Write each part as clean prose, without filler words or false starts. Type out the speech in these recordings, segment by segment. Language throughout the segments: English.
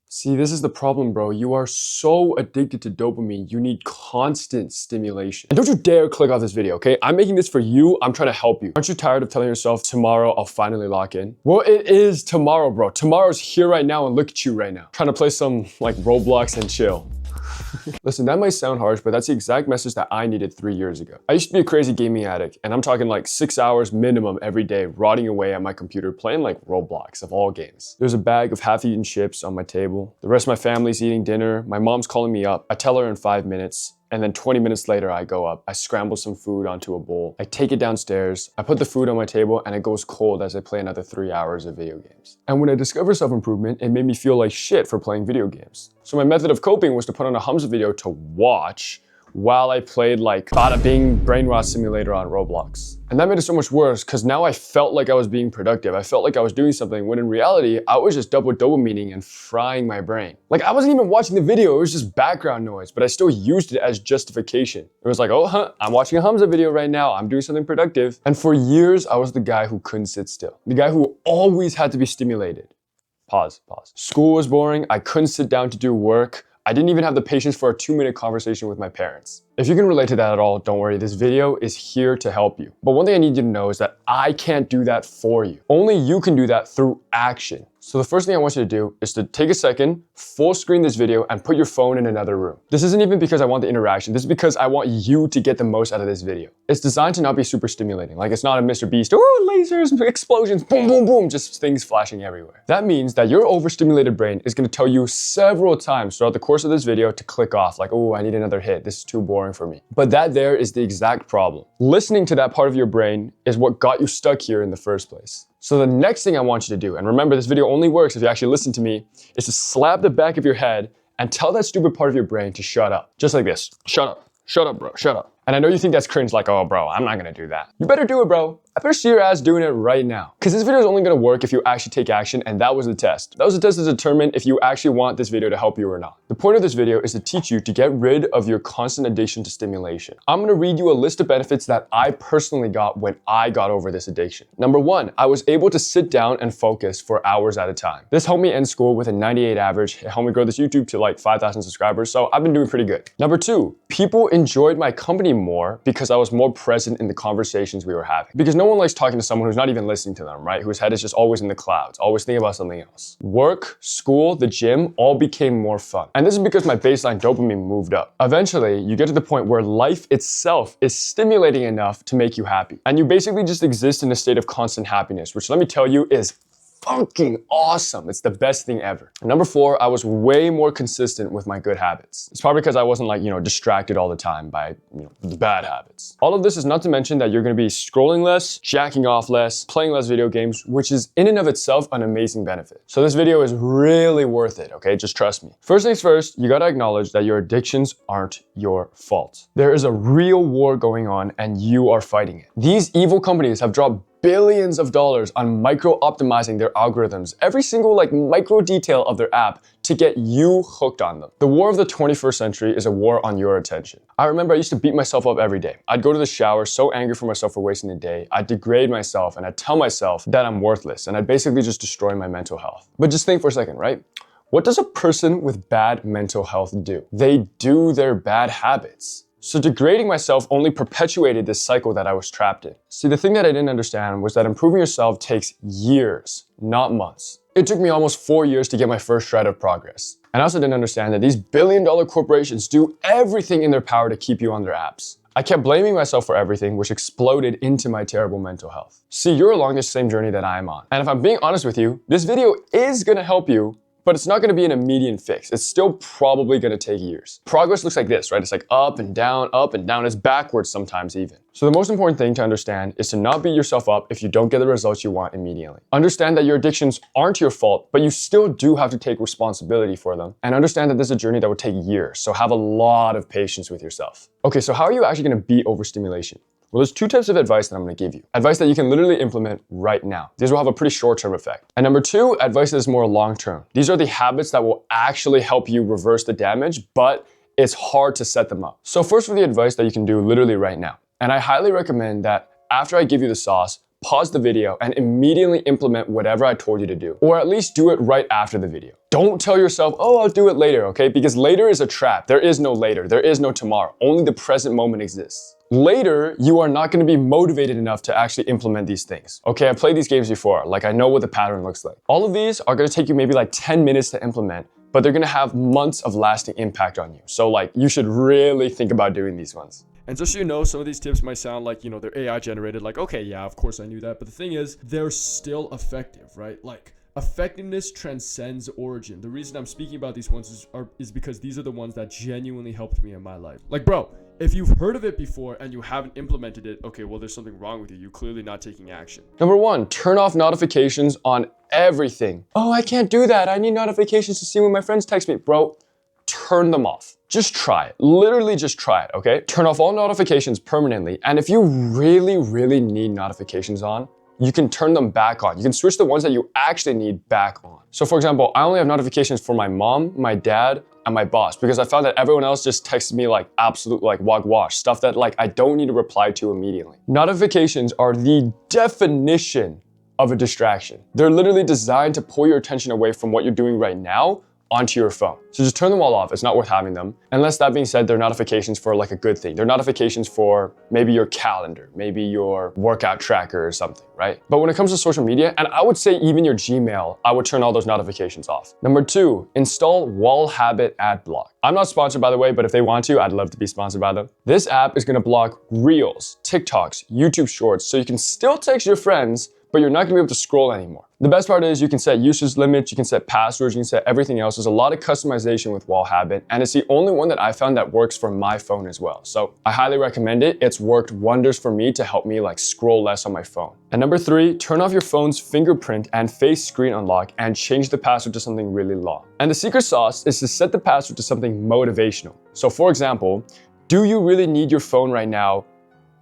See, this is the problem, bro. You are so addicted to dopamine, you need constant stimulation. And don't you dare click off this video, okay? I'm making this for you. I'm trying to help you. Aren't you tired of telling yourself, tomorrow I'll finally lock in? Well, it is tomorrow, bro. Tomorrow's here right now, and look at you right now. Trying to play some like Roblox and chill. Listen, that might sound harsh, but that's the exact message that I needed 3 years ago. I used to be a crazy gaming addict, and I'm talking like 6 hours minimum every day, rotting away at my computer, playing like Roblox of all games. There's a bag of half-eaten chips on my table. The rest of my family's eating dinner. My mom's calling me up. I tell her in 5 minutes. And then 20 minutes later, I go up, I scramble some food onto a bowl, I take it downstairs, I put the food on my table, and it goes cold as I play another 3 hours of video games. And when I discovered self-improvement, it made me feel like shit for playing video games. So my method of coping was to put on a Hamza video to watch while I played like Bada Bing Brain Rot Simulator on Roblox. And that made it so much worse because now I felt like I was being productive. I felt like I was doing something when in reality, I was just double dopamining and frying my brain. Like I wasn't even watching the video, it was just background noise, but I still used it as justification. It was like, oh, I'm watching a Hamza video right now, I'm doing something productive. And for years, I was the guy who couldn't sit still. The guy who always had to be stimulated. Pause. School was boring, I couldn't sit down to do work. I didn't even have the patience for a 2-minute conversation with my parents. If you can relate to that at all, don't worry, this video is here to help you. But one thing I need you to know is that I can't do that for you. Only you can do that through action. So the first thing I want you to do is to take a second, full screen this video, and put your phone in another room. This isn't even because I want the interaction, this is because I want you to get the most out of this video. It's designed to not be super stimulating, like it's not a Mr. Beast, oh, lasers, explosions, boom, boom, boom, just things flashing everywhere. That means that your overstimulated brain is gonna tell you several times throughout the course of this video to click off, like, oh, I need another hit, this is too boring for me. But that there is the exact problem. Listening to that part of your brain is what got you stuck here in the first place. So the next thing I want you to do, and remember this video only works if you actually listen to me, is to slap the back of your head and tell that stupid part of your brain to shut up. Just like this, shut up, bro, shut up. And I know you think that's cringe, like, oh bro, I'm not gonna do that. You better do it, bro. I better see your ass doing it right now. Because this video is only gonna work if you actually take action, and that was the test. That was the test to determine if you actually want this video to help you or not. The point of this video is to teach you to get rid of your constant addiction to stimulation. I'm gonna read you a list of benefits that I personally got when I got over this addiction. Number 1, I was able to sit down and focus for hours at a time. This helped me end school with a 98 average. It helped me grow this YouTube to like 5,000 subscribers, so I've been doing pretty good. Number 2, people enjoyed my company more because I was more present in the conversations we were having. Because no one likes talking to someone who's not even listening to them, right? Whose head is just always in the clouds, always thinking about something else. Work, school, the gym, all became more fun. And this is because my baseline dopamine moved up. Eventually, you get to the point where life itself is stimulating enough to make you happy. And you basically just exist in a state of constant happiness, which let me tell you is fucking awesome. It's the best thing ever. Number 4, I was way more consistent with my good habits. It's probably because I wasn't like, distracted all the time by, the bad habits. All of this is not to mention that you're gonna be scrolling less, jacking off less, playing less video games, which is in and of itself an amazing benefit. So this video is really worth it, okay? Just trust me. First things first, you gotta acknowledge that your addictions aren't your fault. There is a real war going on and you are fighting it. These evil companies have dropped billions of dollars on micro-optimizing their algorithms, every single micro detail of their app to get you hooked on them. The war of the 21st century is a war on your attention. I remember I used to beat myself up every day. I'd go to the shower so angry for myself for wasting the day. I'd degrade myself and I'd tell myself that I'm worthless and I'd basically just destroy my mental health. But just think for a second, right? What does a person with bad mental health do? They do their bad habits. So degrading myself only perpetuated this cycle that I was trapped in. See, the thing that I didn't understand was that improving yourself takes years, not months. It took me almost 4 years to get my first shred of progress. And I also didn't understand that these billion-dollar corporations do everything in their power to keep you on their apps. I kept blaming myself for everything, which exploded into my terrible mental health. See, you're along this same journey that I'm on. And if I'm being honest with you, this video is gonna help you, but it's not gonna be an immediate fix. It's still probably gonna take years. Progress looks like this, right? It's like up and down, it's backwards sometimes even. So the most important thing to understand is to not beat yourself up if you don't get the results you want immediately. Understand that your addictions aren't your fault, but you still do have to take responsibility for them. And understand that this is a journey that will take years, so have a lot of patience with yourself. Okay, so how are you actually gonna beat overstimulation? Well, there's 2 types of advice that I'm gonna give you. Advice that you can literally implement right now. These will have a pretty short-term effect. And number 2, advice that is more long-term. These are the habits that will actually help you reverse the damage, but it's hard to set them up. So first for the advice that you can do literally right now. And I highly recommend that after I give you the sauce, pause the video and immediately implement whatever I told you to do, or at least do it right after the video. Don't tell yourself, oh, I'll do it later, okay? Because later is a trap. There is no later. There is no tomorrow. Only the present moment exists. Later, you are not going to be motivated enough to actually implement these things. Okay, I've played these games before. Like, I know what the pattern looks like. All of these are going to take you maybe like 10 minutes to implement, but they're going to have months of lasting impact on you. So like, you should really think about doing these ones. And just so you know, some of these tips might sound like, they're AI generated. Like, okay, yeah, of course I knew that. But the thing is, they're still effective, right? Like, effectiveness transcends origin. The reason I'm speaking about these ones is because these are the ones that genuinely helped me in my life. Like, bro, if you've heard of it before and you haven't implemented it, okay, well, there's something wrong with you. You're clearly not taking action. Number 1, turn off notifications on everything. Oh, I can't do that. I need notifications to see when my friends text me. Bro, turn them off. Just try it. Literally just try it, okay? Turn off all notifications permanently. And if you really, really need notifications on, you can turn them back on. You can switch the ones that you actually need back on. So for example, I only have notifications for my mom, my dad, and my boss, because I found that everyone else just texts me like absolute like wogwash, stuff that like I don't need to reply to immediately. Notifications are the definition of a distraction. They're literally designed to pull your attention away from what you're doing right now onto your phone. So just turn them all off. It's not worth having them. Unless that being said, they're notifications for like a good thing. They're notifications for maybe your calendar, maybe your workout tracker or something, right? But when it comes to social media, and I would say even your Gmail, I would turn all those notifications off. Number 2, install Wall Habit Ad Block. I'm not sponsored, by the way, but if they want to, I'd love to be sponsored by them. This app is gonna block Reels, TikToks, YouTube Shorts, so you can still text your friends, but you're not gonna be able to scroll anymore. The best part is you can set usage limits, you can set passwords, you can set everything else. There's a lot of customization with Wall Habit, and it's the only one that I found that works for my phone as well. So I highly recommend it. It's worked wonders for me to help me like scroll less on my phone. And number 3, turn off your phone's fingerprint and face screen unlock and change the password to something really long. And the secret sauce is to set the password to something motivational. So for example, do you really need your phone right now?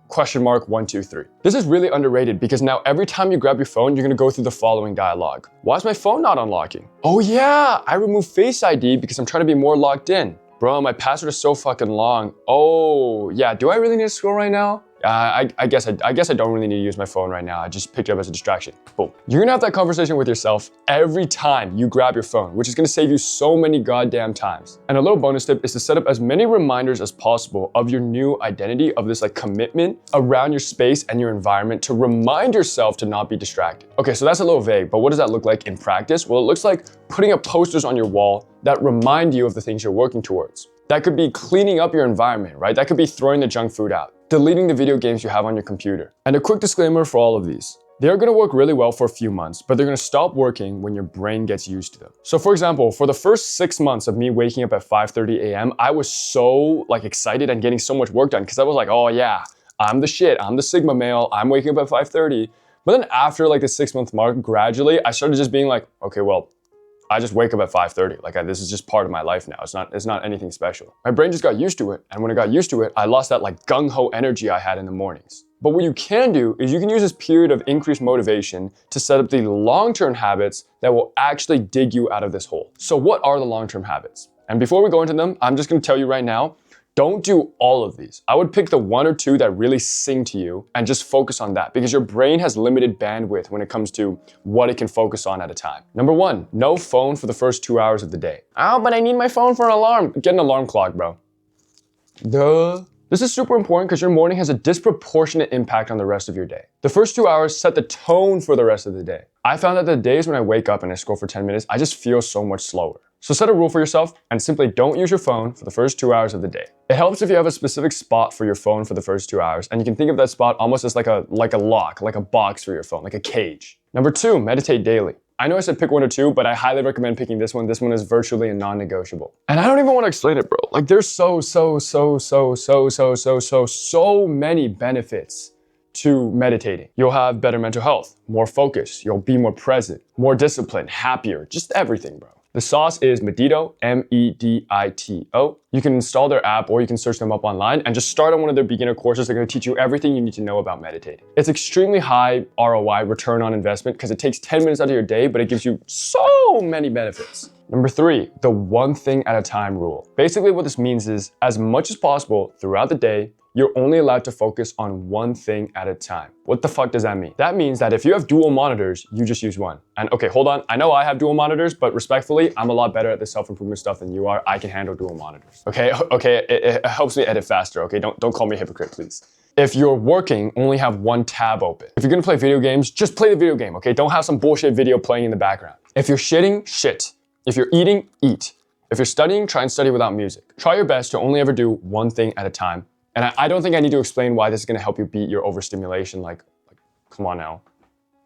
Question mark 1, 2, 3. This is really underrated because now every time you grab your phone, you're gonna go through the following dialogue. Why is my phone not unlocking? Oh yeah, I removed Face ID because I'm trying to be more logged in. Bro, my password is so fucking long. Oh yeah, do I really need to scroll right now? I guess I don't really need to use my phone right now. I just picked it up as a distraction. Boom. You're gonna have that conversation with yourself every time you grab your phone, which is gonna save you so many goddamn times. And a little bonus tip is to set up as many reminders as possible of your new identity, of this like commitment around your space and your environment to remind yourself to not be distracted. Okay, so that's a little vague, but what does that look like in practice? Well, it looks like putting up posters on your wall that remind you of the things you're working towards. That could be cleaning up your environment, right? That could be throwing the junk food out, deleting the video games you have on your computer. And a quick disclaimer for all of these. They are gonna work really well for a few months, but they're gonna stop working when your brain gets used to them. So for example, for the first 6 months of me waking up at 5:30 a.m., I was so like excited and getting so much work done because I was like, oh yeah, I'm the shit, I'm the Sigma male, I'm waking up at 5:30. But then after like the 6-month mark, gradually, I started just being like, okay, well, I just wake up at 5:30. Like this is just part of my life now. It's not anything special. My brain just got used to it. And when it got used to it, I lost that like gung-ho energy I had in the mornings. But what you can do is you can use this period of increased motivation to set up the long-term habits that will actually dig you out of this hole. So what are the long-term habits? And before we go into them, I'm just gonna tell you right now, don't do all of these. I would pick the 1 or 2 that really sing to you and just focus on that because your brain has limited bandwidth when it comes to what it can focus on at a time. Number 1, no phone for the first 2 hours of the day. Oh, but I need my phone for an alarm. Get an alarm clock, bro. Duh. This is super important because your morning has a disproportionate impact on the rest of your day. The first 2 hours set the tone for the rest of the day. I found that the days when I wake up and I scroll for 10 minutes, I just feel so much slower. So set a rule for yourself and simply don't use your phone for the first 2 hours of the day. It helps if you have a specific spot for your phone for the first 2 hours, and you can think of that spot almost as like a lock, like a box for your phone, like a cage. Number 2, meditate daily. I know I said pick 1 or 2, but I highly recommend picking this one. This one is virtually a non-negotiable. And I don't even want to explain it, bro. Like there's so many benefits to meditating. You'll have better mental health, more focus, you'll be more present, more disciplined, happier, just everything, bro. The sauce is Medito, M-E-D-I-T-O. You can install their app or you can search them up online and just start on one of their beginner courses. They're gonna teach you everything you need to know about meditating. It's extremely high ROI, return on investment, because it takes 10 minutes out of your day, but it gives you so many benefits. Number 3, the 1 thing at a time rule. Basically what this means is as much as possible throughout the day, you're only allowed to focus on one thing at a time. What the fuck does that mean? That means that if you have dual monitors, you just use one. And okay, hold on. I know I have dual monitors, but respectfully, I'm a lot better at the self-improvement stuff than you are. I can handle dual monitors. Okay, it helps me edit faster. Okay, don't call me a hypocrite, please. If you're working, only have one tab open. If you're gonna play video games, just play the video game, okay? Don't have some bullshit video playing in the background. If you're shitting, shit. If you're eating, eat. If you're studying, try and study without music. Try your best to only ever do one thing at a time. And I don't think I need to explain why this is gonna help you beat your overstimulation. Like, come on now.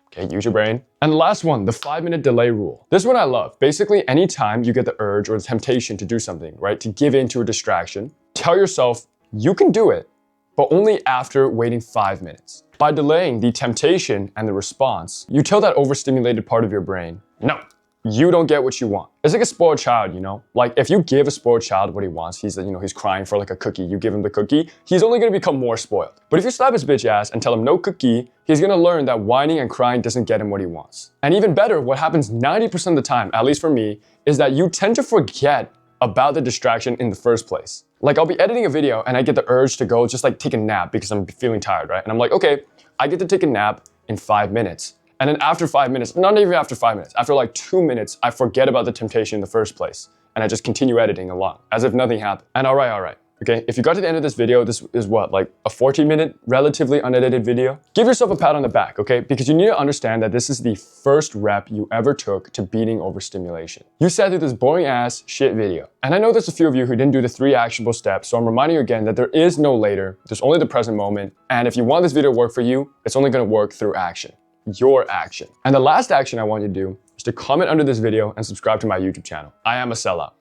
Okay, use your brain. And the last one, the 5-minute delay rule. This one I love. Basically, anytime you get the urge or the temptation to do something, right? To give in to a distraction, tell yourself you can do it, but only after waiting 5 minutes. By delaying the temptation and the response, you tell that overstimulated part of your brain, no, you don't get what you want. It's like a spoiled child, you know? Like if you give a spoiled child what he wants, he's crying for like a cookie, you give him the cookie, he's only gonna become more spoiled. But if you slap his bitch ass and tell him no cookie, he's gonna learn that whining and crying doesn't get him what he wants. And even better, what happens 90% of the time, at least for me, is that you tend to forget about the distraction in the first place. Like I'll be editing a video and I get the urge to go just like take a nap because I'm feeling tired, right? And I'm like, okay, I get to take a nap in 5 minutes. And then after 5 minutes, not even after 5 minutes, after like 2 minutes, I forget about the temptation in the first place. And I just continue editing along as if nothing happened. And all right. Okay, if you got to the end of this video, this is what, like a 14-minute, relatively unedited video? Give yourself a pat on the back, okay? Because you need to understand that this is the first rep you ever took to beating overstimulation. You sat through this boring ass shit video. And I know there's a few of you who didn't do the 3 actionable steps, so I'm reminding you again that there is no later, there's only the present moment. And if you want this video to work for you, it's only gonna work through action. Your action. And the last action I want you to do is to comment under this video and subscribe to my YouTube channel. I am a sellout.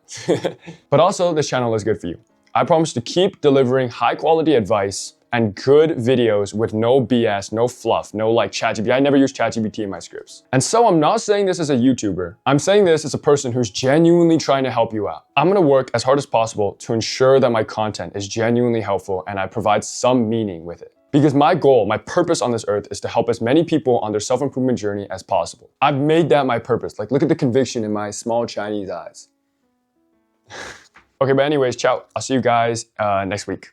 But also, this channel is good for you. I promise to keep delivering high quality advice and good videos with no BS, no fluff, no like ChatGPT. I never use ChatGPT in my scripts. And so I'm not saying this as a YouTuber. I'm saying this as a person who's genuinely trying to help you out. I'm gonna work as hard as possible to ensure that my content is genuinely helpful and I provide some meaning with it. Because my goal, my purpose on this earth is to help as many people on their self-improvement journey as possible. I've made that my purpose. Like, look at the conviction in my small Chinese eyes. Okay, but anyways, ciao. I'll see you guys next week.